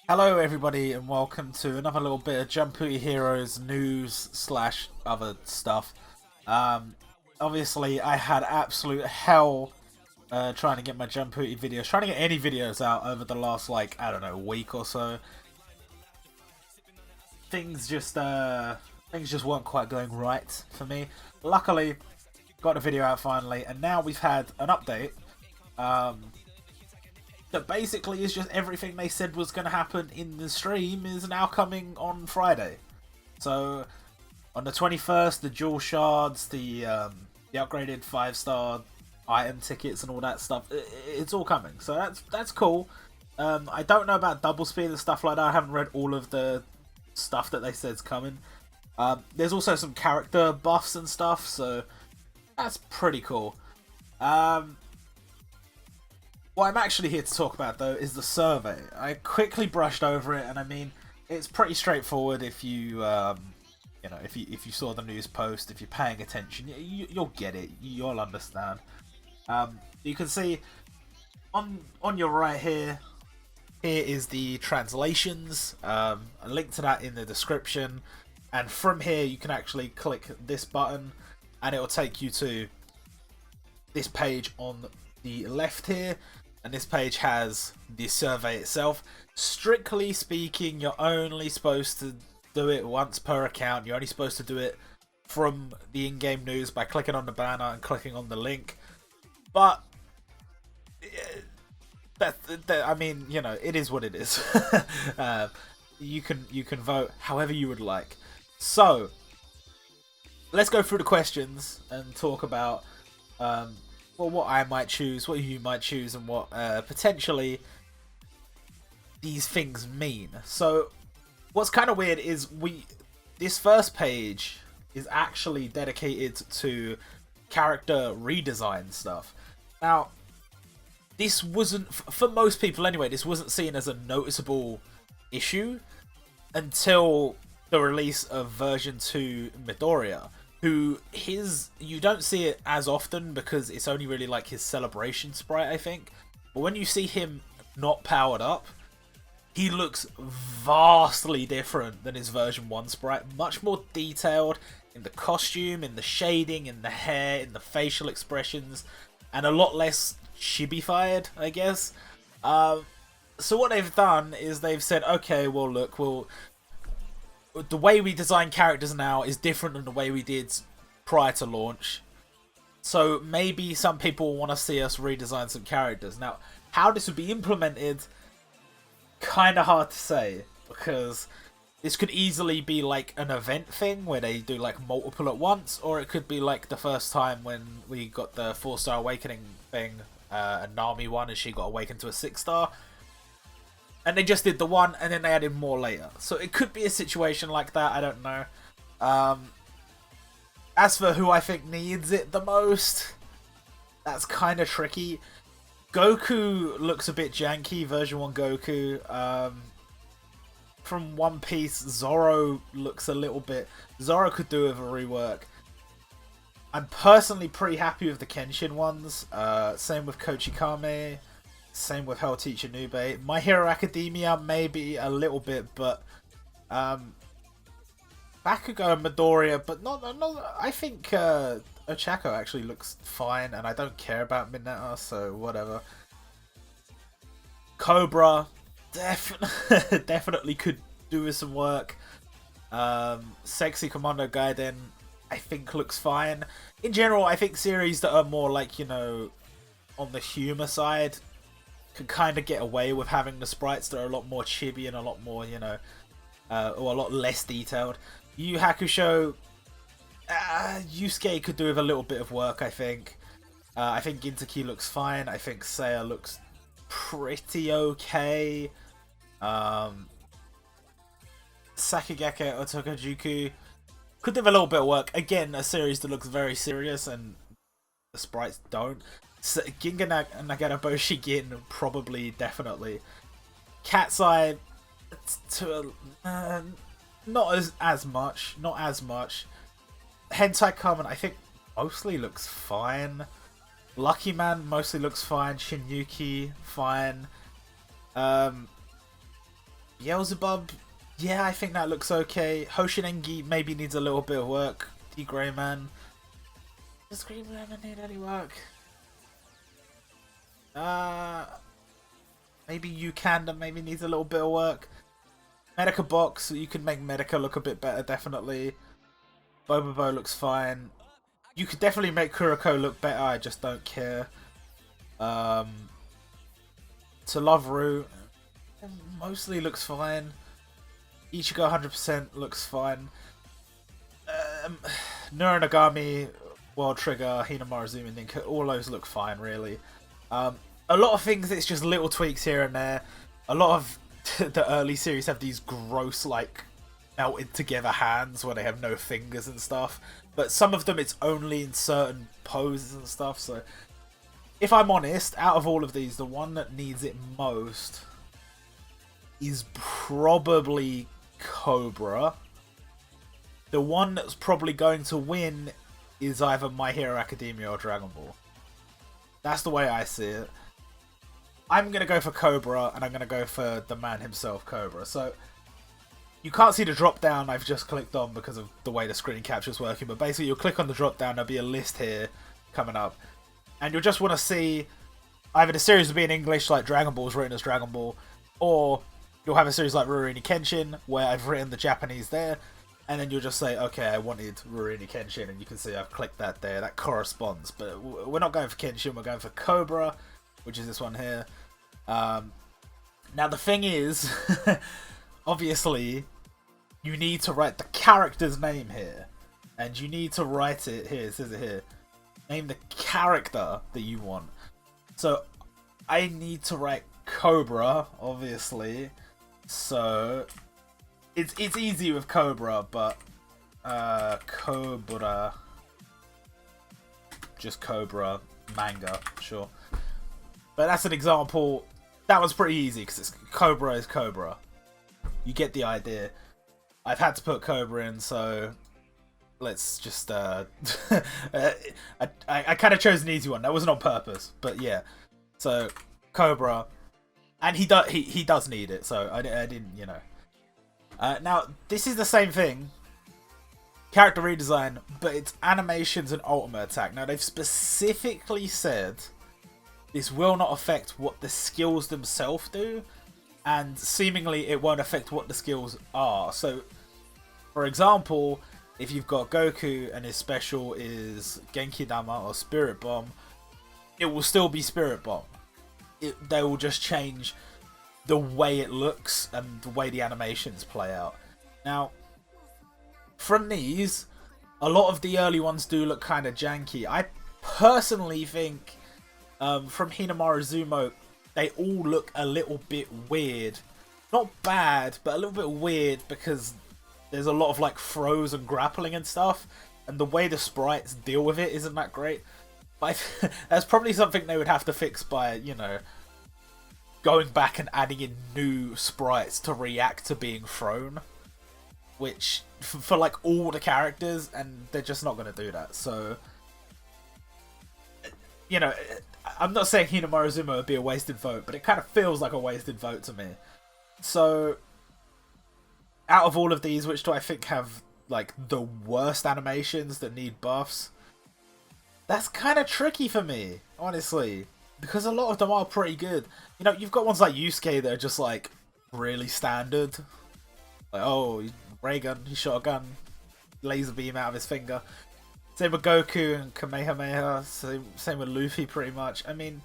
Hello everybody and welcome to another little bit of Jumputi Heroes news slash other stuff. Obviously I had absolute hell trying to get my Jumputi videos, trying to get any videos out over the last I don't know, week or so. Things just weren't quite going right for me. Luckily, got a video out finally, and now we've had an update. That basically is just everything they said was going to happen in the stream is now coming on Friday. So on the 21st, the jewel shards, the upgraded 5-star item tickets and all that stuff, it's all coming. So that's cool. I don't know about double speed and stuff like that. I haven't read all of the stuff that they said's coming. There's also some character buffs and stuff, so that's pretty cool. What I'm actually here to talk about, though, is the survey. I quickly brushed over it, and I mean, it's pretty straightforward if you, if you saw the news post, if you're paying attention, you'll get it, you'll understand. You can see on your right here is the translations, a link to that in the description, and from here you can actually click this button, and it will take you to this page on the left here. And this page has the survey itself. Strictly speaking, you're only supposed to do it once per account. You're only supposed to do it from the in-game news by clicking on the banner and clicking on the link. But I mean, you know, it is what it is. You can vote however you would like. So let's go through the questions and talk about well, what I might choose, what you might choose, and what potentially these things mean. So, what's kind of weird is this first page is actually dedicated to character redesign stuff. Now, this wasn't, for most people anyway, this wasn't seen as a noticeable issue until the release of version 2 Midoriya. You don't see it as often because it's only really like his celebration sprite, I think. But when you see him not powered up, he looks vastly different than his version 1 sprite. Much more detailed in the costume, in the shading, in the hair, in the facial expressions, and a lot less chibi-fied, I guess. So what they've done is they've said, okay, well look, the way we design characters now is different than the way we did prior to launch. So maybe some people want to see us redesign some characters. Now, how this would be implemented, kind of hard to say, because this could easily be like an event thing where they do like multiple at once, or it could be like the first time when we got the 4-star awakening thing, and Nami won and she got awakened to a 6-star. And they just did the one, and then they added more later. So it could be a situation like that, I don't know. As for who I think needs it the most, that's kind of tricky. Goku looks a bit janky, version 1 Goku. From One Piece, Zoro looks a little bit... Zoro could do with a rework. I'm personally pretty happy with the Kenshin ones. Same with Kochikame. Same with Hell Teacher Nube. My Hero Academia maybe a little bit, but Bakugo and Midoriya, but not. I think Ochako actually looks fine, and I don't care about Mineta, so whatever. Cobra definitely could do with some work. Sexy Commando Gaiden, I think looks fine. In general, I think series that are more like, you know, on the humor side can kind of get away with having the sprites that are a lot more chibi and a lot more, you know, or a lot less detailed. Yu Yu Hakusho, Yusuke could do with a little bit of work, I think. I think Gintoki looks fine. I think Seiya looks pretty okay. Sakigake Otokojuku could do with a little bit of work. Again, a series that looks very serious and the sprites don't. So, Ginga Nagaraboshi Gin, probably, definitely. Cat's Eye, not as much. Hentai Kamen, I think, mostly looks fine. Lucky Man mostly looks fine. Shinyuki, fine. Beelzebub, yeah, I think that looks okay. Hoshinengi maybe needs a little bit of work. D Greyman. Does Greyman need any work? Maybe Ukanda maybe needs a little bit of work. Medica Box, you could make Medica look a bit better, definitely. Bobobo looks fine. You could definitely make Kuroko look better, I just don't care. To Loveru, mostly looks fine. Ichigo 100% looks fine. Nuranagami, World Trigger, Hinamaru Ninka, all those look fine, really. A lot of things, it's just little tweaks here and there. A lot of the early series have these gross, like, melted together hands where they have no fingers and stuff. But some of them, it's only in certain poses and stuff. So, if I'm honest, out of all of these, the one that needs it most is probably Cobra. The one that's probably going to win is either My Hero Academia or Dragon Ball. That's the way I see it. I'm going to go for Cobra, and I'm going to go for the man himself, Cobra. So, you can't see the drop down I've just clicked on because of the way the screen capture is working, but basically you'll click on the drop down, there'll be a list here coming up, and you'll just want to see either the series will be in English, like Dragon Ball is written as Dragon Ball, or you'll have a series like Rurouni Kenshin, where I've written the Japanese there, and then you'll just say, okay, I wanted Rurouni Kenshin, and you can see I've clicked that there, that corresponds, but we're not going for Kenshin, we're going for Cobra, which is this one here. Now the thing is, obviously, you need to write the character's name here. And you need to write it here. It says it here. Name the character that you want. So, I need to write Cobra, obviously. So, it's easy with Cobra, but... Cobra. Just Cobra. Manga, sure. But that's an example. That one's pretty easy, because Cobra is Cobra. You get the idea. I've had to put Cobra in, so let's just I kind of chose an easy one. That wasn't on purpose, but yeah. So Cobra, and he does need it. So I didn't, you know. Now this is the same thing, character redesign, but it's animations and ultimate attack. Now they've specifically said this will not affect what the skills themselves do, and seemingly it won't affect what the skills are. So, for example, if you've got Goku and his special is Genki Dama or Spirit Bomb, it will still be Spirit Bomb. They will just change the way it looks and the way the animations play out. Now, from these, a lot of the early ones do look kind of janky. I personally think from Hinamaru Zumo, they all look a little bit weird. Not bad, but a little bit weird because there's a lot of like throws and grappling and stuff, and the way the sprites deal with it isn't that great. But that's probably something they would have to fix by, you know, going back and adding in new sprites to react to being thrown. Which, for like all the characters, and they're just not going to do that. So, you know, I'm not saying Hinamaru Zumo would be a wasted vote, but it kind of feels like a wasted vote to me. So, out of all of these, which do I think have like the worst animations that need buffs? That's kind of tricky for me, honestly, because a lot of them are pretty good. You know, you've got ones like Yusuke that are just like really standard. Like, oh, ray gun, he shot a gun, laser beam out of his finger. Same with Goku and Kamehameha, same with Luffy pretty much. I mean,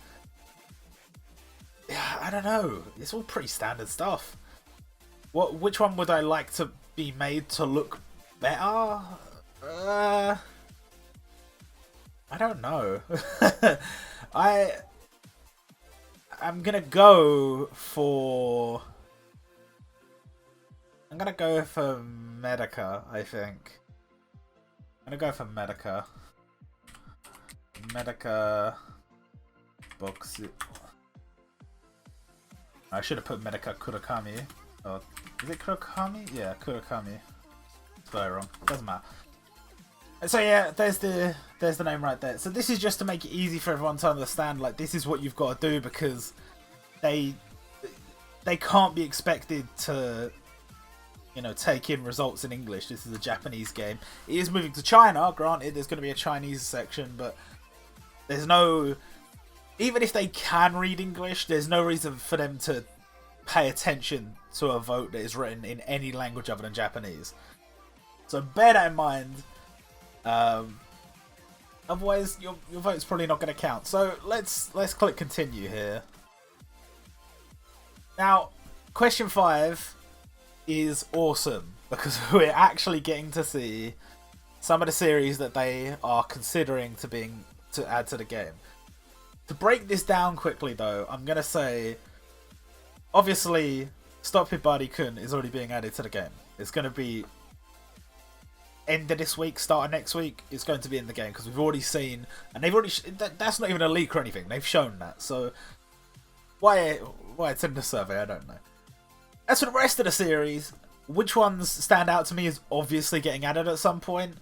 yeah, I don't know. It's all pretty standard stuff. Which one would I like to be made to look better? I don't know. I'm gonna go for Medica, I think. I'm gonna go for Medica. Medica books. I should have put Medica Kurakami. Oh, is it Kurakami? Yeah, Kurakami. Spell wrong. Doesn't matter. So yeah, there's the name right there. So this is just to make it easy for everyone to understand. Like, this is what you've got to do, because they they can't be expected to, you know, take in results in English. This is a Japanese game. It is moving to China, granted, there's going to be a Chinese section, but there's no... Even if they can read English, there's no reason for them to pay attention to a vote that is written in any language other than Japanese. So bear that in mind. Otherwise, your vote's probably not going to count. So let's click continue here. Now, question 5 is awesome because we're actually getting to see some of the series that they are considering to add to the game. To break this down quickly, though, I'm going to say, obviously, Stop Hibari-kun is already being added to the game. It's going to be end of this week, start of next week. It's going to be in the game because we've already seen, and they've already. That's not even a leak or anything. They've shown that. So why it's in the survey, I don't know. As for the rest of the series, which ones stand out to me as obviously getting added at some point?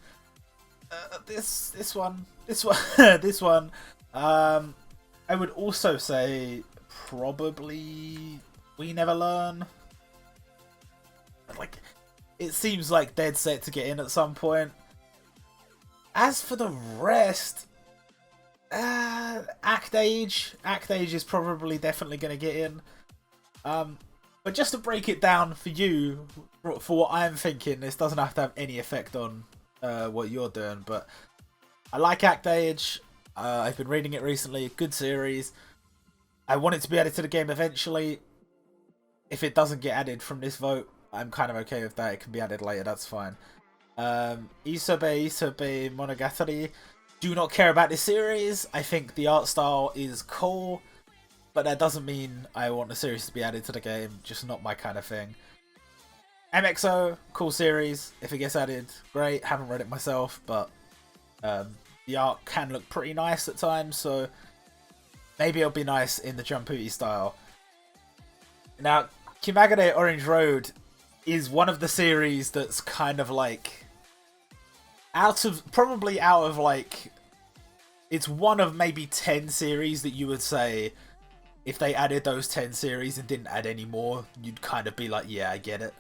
This one. This one. I would also say probably We Never Learn. Like, it seems like dead set to get in at some point. As for the rest, Act Age is probably definitely going to get in. But just to break it down for you, for what I'm thinking, this doesn't have to have any effect on what you're doing, but I like Act Age. I've been reading it recently. Good series. I want it to be added to the game eventually. If it doesn't get added from this vote, I'm kind of okay with that. It can be added later, that's fine. Isobe Monogatari. Do not care about this series. I think the art style is cool, but that doesn't mean I want the series to be added to the game. Just not my kind of thing. MXO, cool series. If it gets added, great. Haven't read it myself, but the art can look pretty nice at times, so maybe it'll be nice in the Jumputi style. Now, Kimagure Orange Road is one of the series that's kind of like out of like, it's one of maybe 10 series that you would say if they added those 10 series and didn't add any more, you'd kind of be like, yeah, I get it.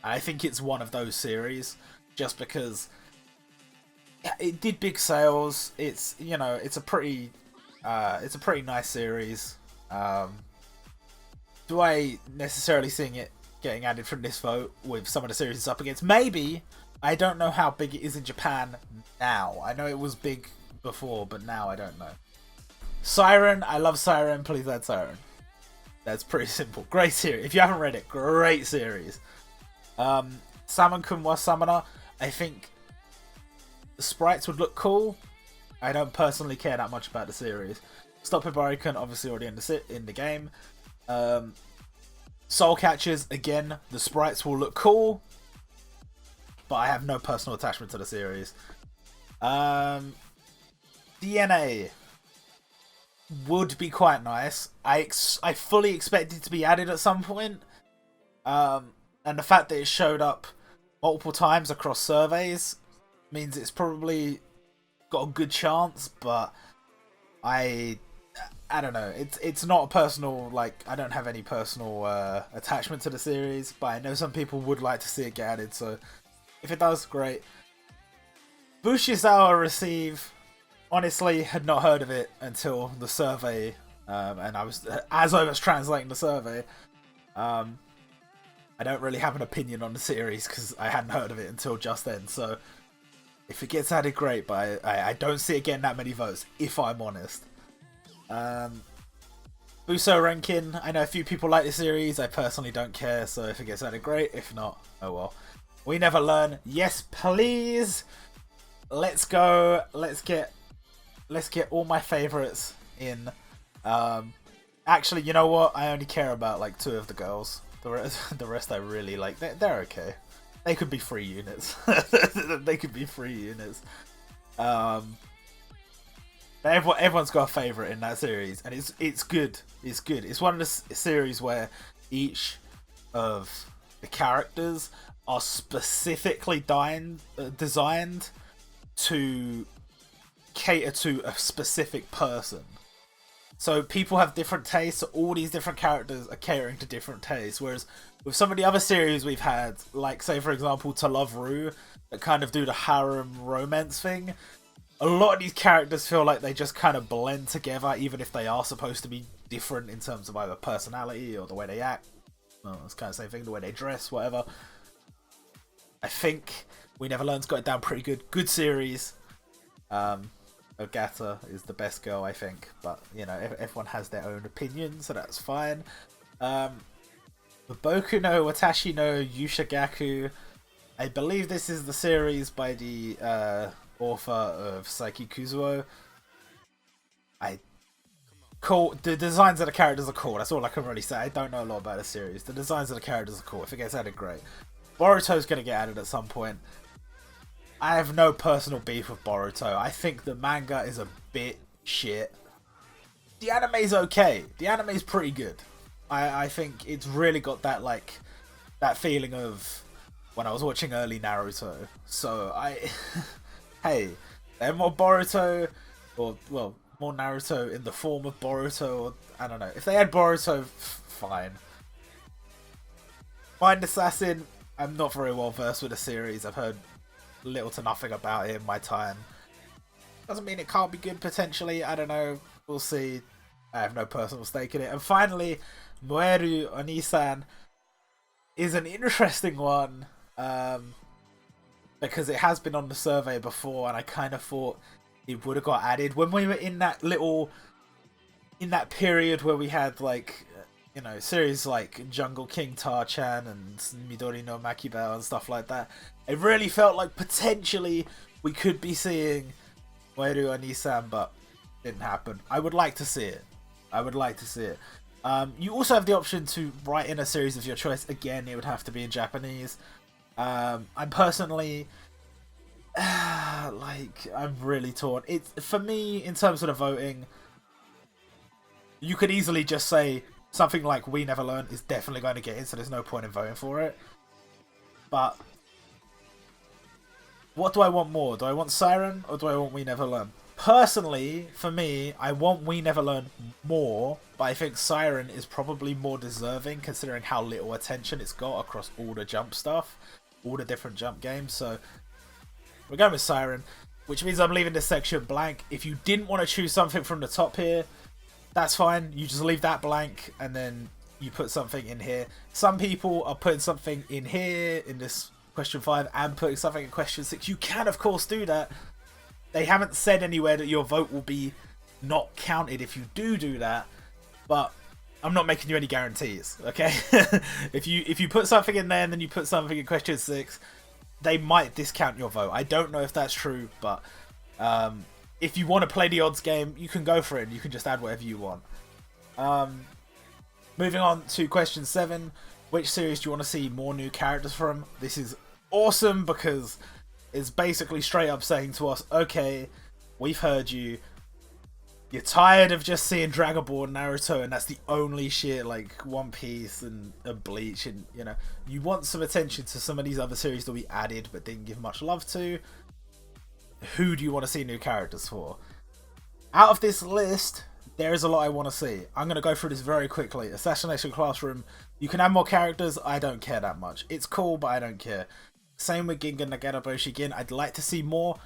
I think it's one of those series just because it did big sales. It's, you know, it's a pretty nice series. Do I necessarily see it getting added from this vote with some of the series it's up against? Maybe. I don't know how big it is in Japan now. I know it was big before, but now I don't know. Siren, I love Siren. Please add Siren. That's pretty simple. Great series. If you haven't read it, great series. Salmon-kun wa Samana, I think the sprites would look cool. I don't personally care that much about the series. Stop Hibari-kun, obviously already in the game. Soul Catchers, again, the sprites will look cool, but I have no personal attachment to the series. DNA would be quite nice. I fully expect it to be added at some point. And the fact that it showed up multiple times across surveys means it's probably got a good chance, but I don't know. It's not a personal, like, I don't have any personal attachment to the series, but I know some people would like to see it get added, so if it does, great. Bushizawa Receive, honestly, had not heard of it until the survey, and as I was translating the survey, I don't really have an opinion on the series because I hadn't heard of it until just then, so if it gets added, great, but I don't see it getting that many votes, if I'm honest. Buso Renkin, I know a few people like the series, I personally don't care, so if it gets added, great, if not, oh well. We Never Learn, yes please! Let's go, let's get all my favourites in. Actually, you know what, I only care about like 2 of the girls. The rest I really like. They're okay. They could be free units. They could be free units. But everyone's got a favourite in that series, and it's good. It's good. It's one of the series where each of the characters are specifically designed to cater to a specific person. So people have different tastes, so all these different characters are catering to different tastes. Whereas with some of the other series we've had, like say for example To Love Ru, that kind of do the harem romance thing, a lot of these characters feel like they just kind of blend together, even if they are supposed to be different in terms of either personality or the way they act. Well, it's kind of the same thing, the way they dress, whatever. I think We Never Learn's got it down pretty good. Good series. Ogata is the best girl, I think, but you know, everyone has their own opinion, so that's fine. Boku no Watashi no Yushagaku, I believe this is the series by the author of Saiki Kuzuo. Cool. The designs of the characters are cool, that's all I can really say. I don't know a lot about the series. The designs of the characters are cool. If it gets added, great. Boruto's gonna get added at some point. I have no personal beef with Boruto. I think the manga is a bit shit. The anime's okay. The anime's pretty good. I think it's really got that like that feeling of when I was watching early Naruto. So hey, they're more Boruto, or well, more Naruto in the form of Boruto. Or, I don't know. If they had Boruto, fine. Mind Assassin. I'm not very well versed with the series. I've heard little to nothing about it in my time. Doesn't mean it can't be good potentially. I don't know. We'll see. I have no personal stake in it. And finally, Moeru Onisan is an interesting one because it has been on the survey before, and I kind of thought it would have got added when we were in that period where we had like, you know, series like Jungle King Tar-chan and Midori no Makibao and stuff like that. It really felt like potentially we could be seeing Moeru Onisan, but didn't happen. I would like to see it. I would like to see it. You also have the option to write in a series of your choice. Again, it would have to be in Japanese. I'm personally I'm really torn. It's for me in terms of the voting. You could easily just say something like We Never Learn is definitely going to get in, so there's no point in voting for it. But what do I want more? Do I want Siren or do I want We Never Learn? Personally, for me, I want We Never Learn more, but I think Siren is probably more deserving considering how little attention it's got across all the Jump stuff, all the different Jump games. So we're going with Siren, which means I'm leaving this section blank. If you didn't want to choose something from the top here, that's fine. You just leave that blank and then you put something in here. Some people are putting something in here in this question 5 and putting something in question 6. You can of course do that. They haven't said anywhere that your vote will be not counted if you do that, but I'm not making you any guarantees, okay? if you put something in there and then you put something in question 6, they might discount your vote. I don't know if that's true, but if you want to play the odds game, you can go for it. You can just add whatever you want. Moving on to question 7. Which series do you want to see more new characters from? This is awesome because it's basically straight up saying to us, okay, we've heard you. You're tired of just seeing Dragon Ball and Naruto, and that's the only shit like One Piece and Bleach, and you know, you want some attention to some of these other series that we added but didn't give much love to. Who do you want to see new characters for? Out of this list, there is a lot I want to see. I'm going to go through this very quickly. Assassination Classroom, you can add more characters, I don't care that much. It's cool, but I don't care. Same with Ginga Nagata Boshigin, I'd like to see more.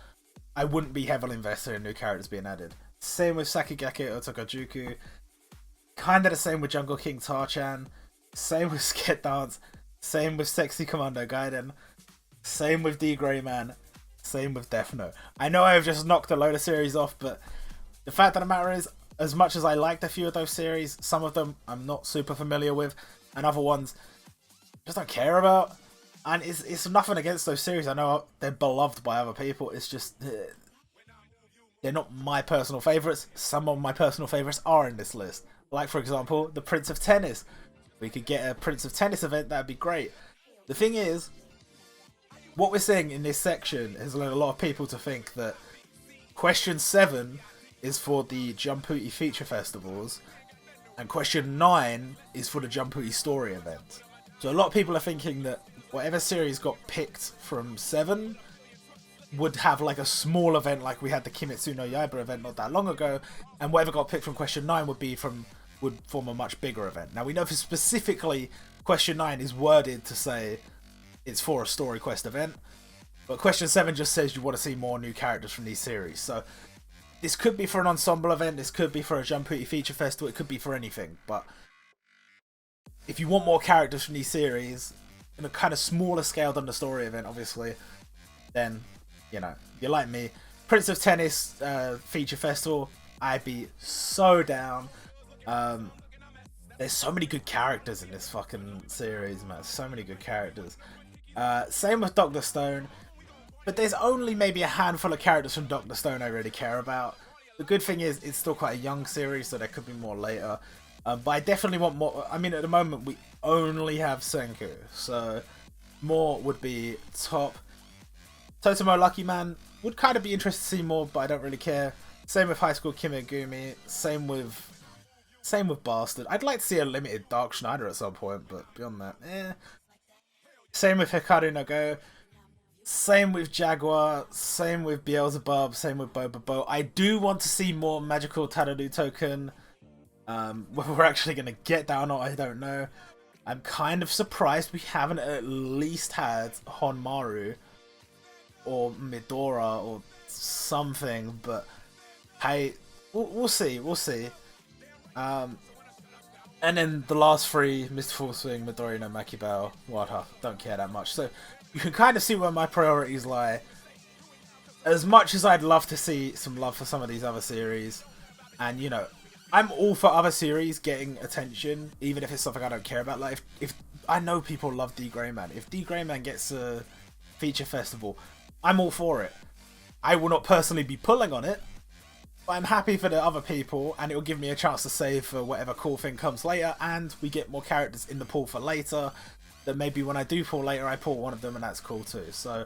I wouldn't be heavily invested in new characters being added. Same with Sakigake Otokojuku. Kinda the same with Jungle King Tar-chan. Same with Sket Dance. Same with Sexy Commando Gaiden. Same with D Grey Man. Same with Death Note. I know I've just knocked a load of series off, but the fact of the matter is, as much as I liked a few of those series, some of them I'm not super familiar with, and other ones just don't care about. And it's nothing against those series. I know they're beloved by other people. It's just they're not my personal favourites. Some of my personal favourites are in this list. Like, for example, the Prince of Tennis. If we could get a Prince of Tennis event, that'd be great. The thing is, what we're seeing in this section has led a lot of people to think that question 7 is for the Jumputi feature festivals, and question 9 is for the Jumputi story event. So a lot of people are thinking that whatever series got picked from 7 would have like a small event, like we had the Kimetsu no Yaiba event not that long ago, and whatever got picked from question 9 would form a much bigger event. Now we know for specifically question 9 is worded to say it's for a story quest event, but question 7 just says you want to see more new characters from these series. So this could be for an ensemble event, this could be for a Jumputi feature festival, it could be for anything. But if you want more characters from these series in a kind of smaller scale than the story event, obviously, then, you know, you're like me. Prince of Tennis feature festival, I'd be so down. There's so many good characters in this fucking series, man. So many good characters. Same with Dr. Stone. But there's only maybe a handful of characters from Dr. Stone I really care about. The good thing is, it's still quite a young series, so there could be more later. But I definitely want more. I mean, at the moment, we only have Senku, so more would be top. Totomo Lucky Man would kind of be interested to see more, but I don't really care. Same with High School Kimegumi. Same with Bastard. I'd like to see a limited Dark Schneider at some point, but beyond that, eh. Same with Hikaru no Go. Same with Jaguar, same with Beelzebub, same with Bobobo. I do want to see more Magical Tadadu Token. Whether we're actually going to get that or not, I don't know. I'm kind of surprised we haven't at least had Honmaru or Midoriya or something, but hey, we'll see, we'll see. And then the last 3, Mr. Full Swing, Midoriya no Makibao, Wada, don't care that much. So you can kind of see where my priorities lie. As much as I'd love to see some love for some of these other series, and you know, I'm all for other series getting attention, even if it's something I don't care about. Like, if I know people love D Greyman, if D Greyman gets a feature festival, I'm all for it. I will not personally be pulling on it, but I'm happy for the other people, and it will give me a chance to save for whatever cool thing comes later, and we get more characters in the pool for later. That maybe when I do pull later, I pull one of them, and that's cool too. So,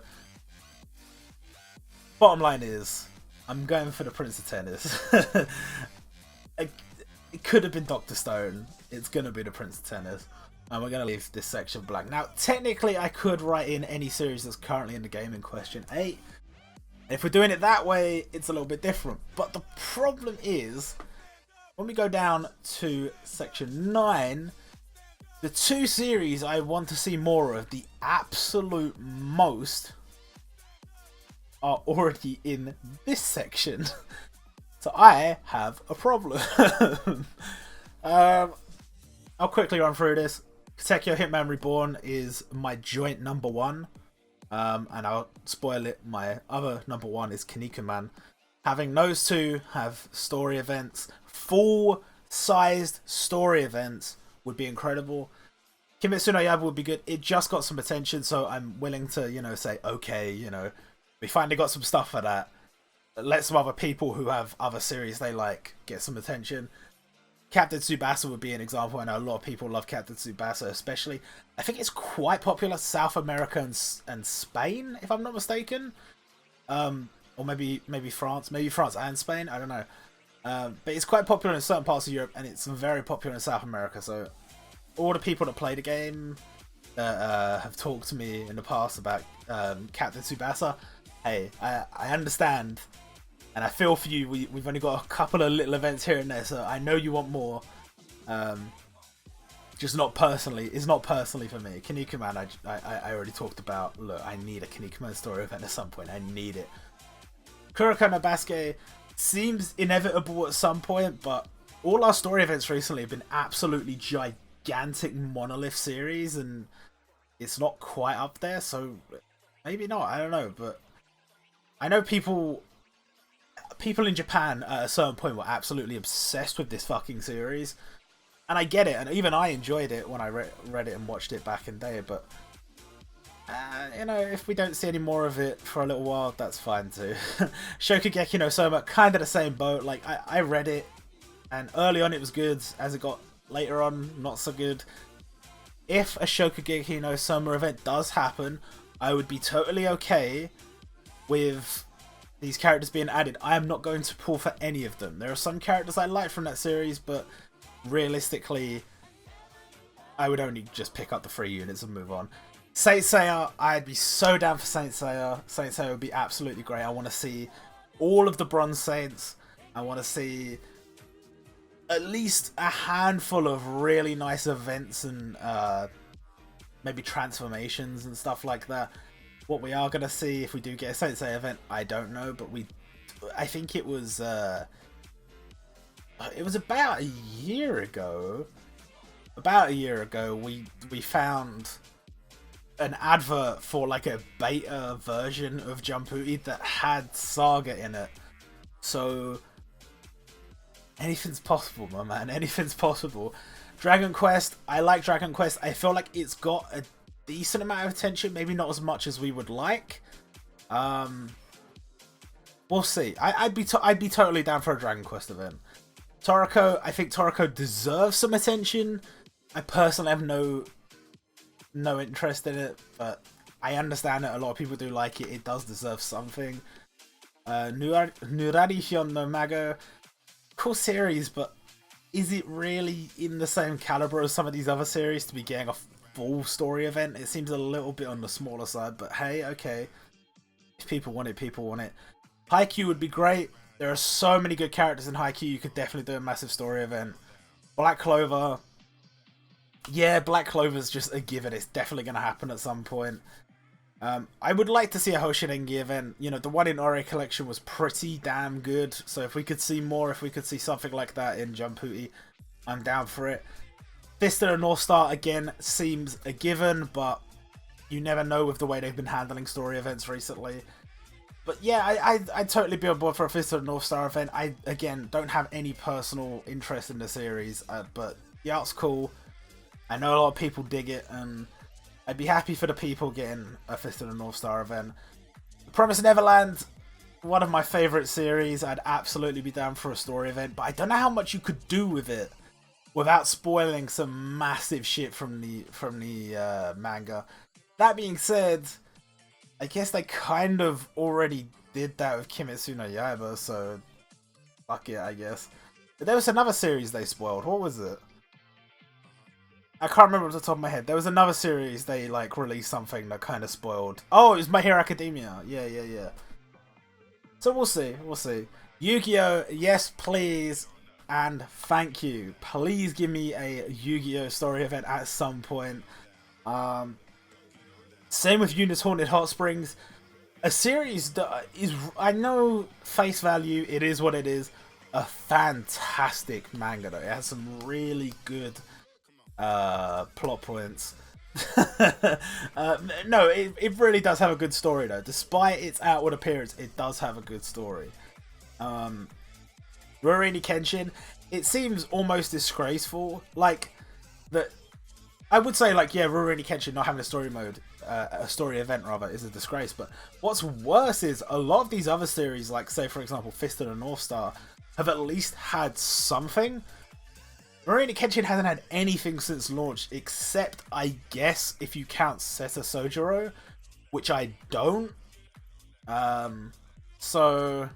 bottom line is, I'm going for the Prince of Tennis. It could have been Dr. Stone. It's going to be the Prince of Tennis. And we're going to leave this section blank. Now, technically, I could write in any series that's currently in the game in question 8. If we're doing it that way, it's a little bit different. But the problem is, when we go down to section 9, the 2 series I want to see more of, the absolute most, are already in this section. So I have a problem. I'll quickly run through this. Katekyo Hitman Reborn is my joint number 1. And I'll spoil it, my other number 1 is Kinnikuman. Having those 2 have story events, full-sized story events, would be incredible. Kimetsu no Yaiba would be good. It just got some attention, so I'm willing to, you know, say, okay, you know, we finally got some stuff for that. Let some other people who have other series they like get some attention. Captain Tsubasa would be an example. I know a lot of people love Captain Tsubasa, especially. I think it's quite popular South America and Spain, if I'm not mistaken. Or maybe France. Maybe France and Spain. I don't know. But it's quite popular in certain parts of Europe, and it's very popular in South America. So all the people that play the game have talked to me in the past about Captain Tsubasa. Hey, I understand, and I feel for you. We've only got a couple of little events here and there, so I know you want more. Just not personally. It's not personally for me. Kinnikuman, I already talked about. Look, I need a Kinnikuman story event at some point. I need it. Kuroko no Basuke seems inevitable at some point, but all our story events recently have been absolutely gigantic monolith series, and it's not quite up there, so maybe not. I don't know, but I know people in Japan at a certain point were absolutely obsessed with this fucking series, and I get it, and even I enjoyed it when I read it and watched it back in the day, but you know, if we don't see any more of it for a little while, that's fine too. Shokugeki no Soma, kind of the same boat. Like, I read it, and early on it was good, as it got later on, not so good. If a Shokugeki no Soma event does happen, I would be totally okay with these characters being added. I am not going to pull for any of them. There are some characters I like from that series, but realistically, I would only just pick up the 3 units and move on. Saint Seiya, I'd be so down for Saint Seiya. Saint Seiya would be absolutely great. I want to see all of the Bronze Saints. I want to see at least a handful of really nice events and maybe transformations and stuff like that. What we are going to see if we do get a Saint Seiya event, I don't know, but I think it was about a year ago. About a year ago, we found an advert for like a beta version of Jumputi that had Saga in it. So anything's possible, my man. Anything's possible. Dragon Quest, I like Dragon Quest. I feel like it's got a decent amount of attention, maybe not as much as we would like. We'll see. I'd be totally down for a Dragon Quest event. Toriko, I think Toriko deserves some attention. I personally have no interest in it, but I understand that a lot of people do like it. It does deserve something. Nurari no Mago, cool series, but is it really in the same caliber as some of these other series to be getting a full story event? It seems a little bit on the smaller side, but hey, okay. If people want it, people want it. Haikyuu would be great. There are so many good characters in Haikyuu, you could definitely do a massive story event. Black Clover. Yeah, Black Clover's just a given. It's definitely going to happen at some point. I would like to see a Hoshinengi event. You know, the one in Ore Collection was pretty damn good. So if we could see more, if we could see something like that in Jumputi, I'm down for it. Fist of the North Star, again, seems a given, but you never know with the way they've been handling story events recently. But yeah, I'd totally be on board for a Fist of the North Star event. I, again, don't have any personal interest in the series, but the art's cool. I know a lot of people dig it, and I'd be happy for the people getting a Fist of the North Star event. The Promised Neverland, one of my favourite series. I'd absolutely be down for a story event, but I don't know how much you could do with it without spoiling some massive shit from the manga. That being said, I guess they kind of already did that with Kimetsu no Yaiba, so fuck it, I guess. But there was another series they spoiled. What was it? I can't remember off the top of my head. There was another series they like released something that kind of spoiled. Oh, it was My Hero Academia. Yeah. So we'll see. Yu-Gi-Oh! Yes, please. And thank you. Please give me a Yu-Gi-Oh! Story event at some point. Same with Eunice Haunted Hot Springs. A series that is, I know, face value, it is what it is. A fantastic manga though. It has some really good plot points. No, it really does have a good story though. Despite its outward appearance, it does have a good story. Rurouni Kenshin, it seems almost disgraceful. Like, that, I would say, like, yeah, Rurouni Kenshin not having a story mode, a story event rather, is a disgrace. But what's worse is a lot of these other series, like say for example Fist of the North Star, have at least had something. Rurouni Kenshin hasn't had anything since launch, except, I guess, if you count Seta Sojiro, which I don't. So,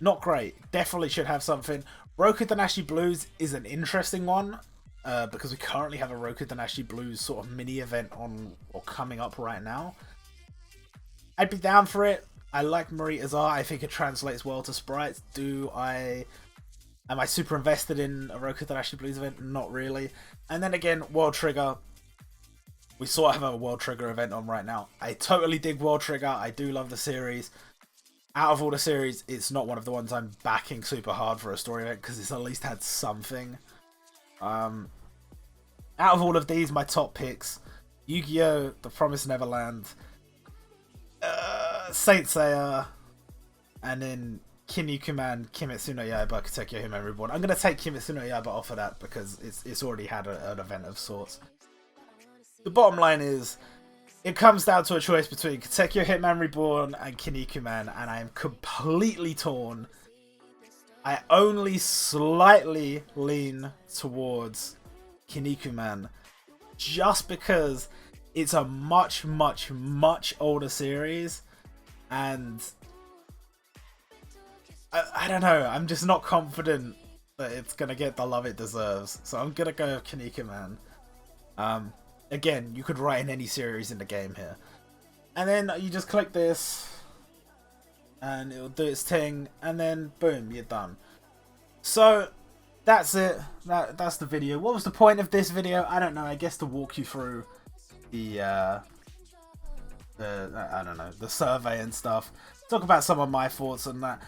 not great. Definitely should have something. Roku Danashi Blues is an interesting one, because we currently have a Roku Danashi Blues sort of mini event on, or coming up right now. I'd be down for it. I like Marita's art. I think it translates well to sprites. Am I super invested in a Roku Danashi Blues event? Not really. And then again, World Trigger. We sort of have a World Trigger event on right now. I totally dig World Trigger. I do love the series. Out of all the series, it's not one of the ones I'm backing super hard for a story event, because it's at least had something. Out of all of these, my top picks: Yu-Gi-Oh!, The Promised Neverland, Saint Seiya, and then Kinnikuman, Kimetsu no Yaiba, Katekyo Hitman Reborn. I'm going to take Kimetsu no Yaiba off of that because it's already had an event of sorts. The bottom line is, it comes down to a choice between Katekyo Hitman Reborn and Kinnikuman, and I am completely torn. I only slightly lean towards Kinnikuman, just because it's a much older series, and I don't know, I'm just not confident that it's gonna get the love it deserves, so I'm gonna go with Kinnikuman. again, you could write in any series in the game here. And then you just click this, and it'll do its thing, and then boom, you're done. So that's it. That's the video. What was the point of this video? I don't know. I guess to walk you through the I don't know, the survey and stuff. Talk about some of my thoughts on that.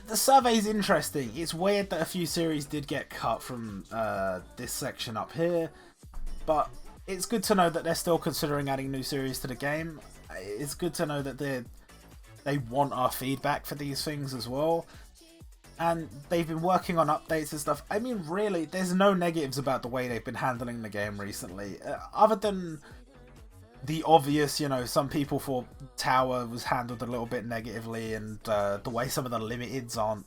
The survey is interesting. It's weird that a few series did get cut from this section up here, but it's good to know that they're still considering adding new series to the game. It's good to know that they want our feedback for these things as well. And they've been working on updates and stuff. I mean, really, there's no negatives about the way they've been handling the game recently. Other than the obvious, you know, some people thought Tower was handled a little bit negatively, and the way some of the limiteds aren't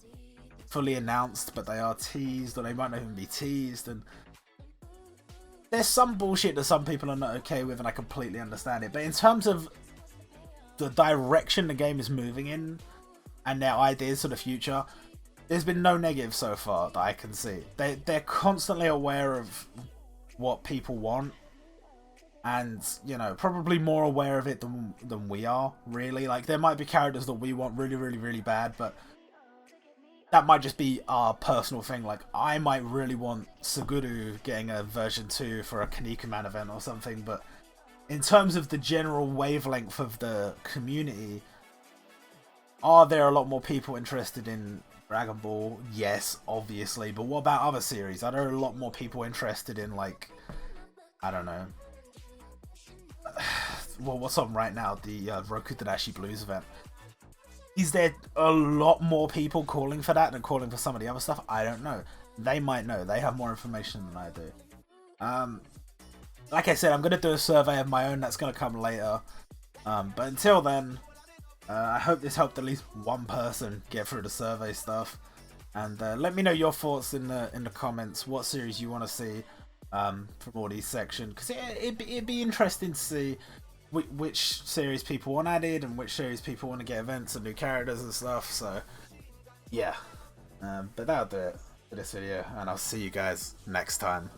fully announced, but they are teased, or they might not even be teased. And there's some bullshit that some people are not okay with, and I completely understand it. But in terms of the direction the game is moving in, and their ideas for the future, there's been no negative so far that I can see. They're constantly aware of what people want, and, you know, probably more aware of it than we are, really. Like, there might be characters that we want really, really, really bad, but that might just be our personal thing. Like, I might really want Suguru getting a version 2 for a Kinnikuman event or something, but in terms of the general wavelength of the community, are there a lot more people interested in Dragon Ball? Yes, obviously, but what about other series? Are there a lot more people interested in, like, I don't know, well, what's on right now, the Roku Tadashi Blues event? Is there a lot more people calling for that than calling for some of the other stuff? I don't know. They might know. They have more information than I do. Like I said, I'm going to do a survey of my own. That's going to come later. But until then, I hope this helped at least one person get through the survey stuff. And let me know your thoughts in the comments. What series you want to see from all these sections. Because it'd be interesting to see which series people want added, and which series people want to get events and new characters and stuff. So, yeah. But that'll do it for this video, and I'll see you guys next time.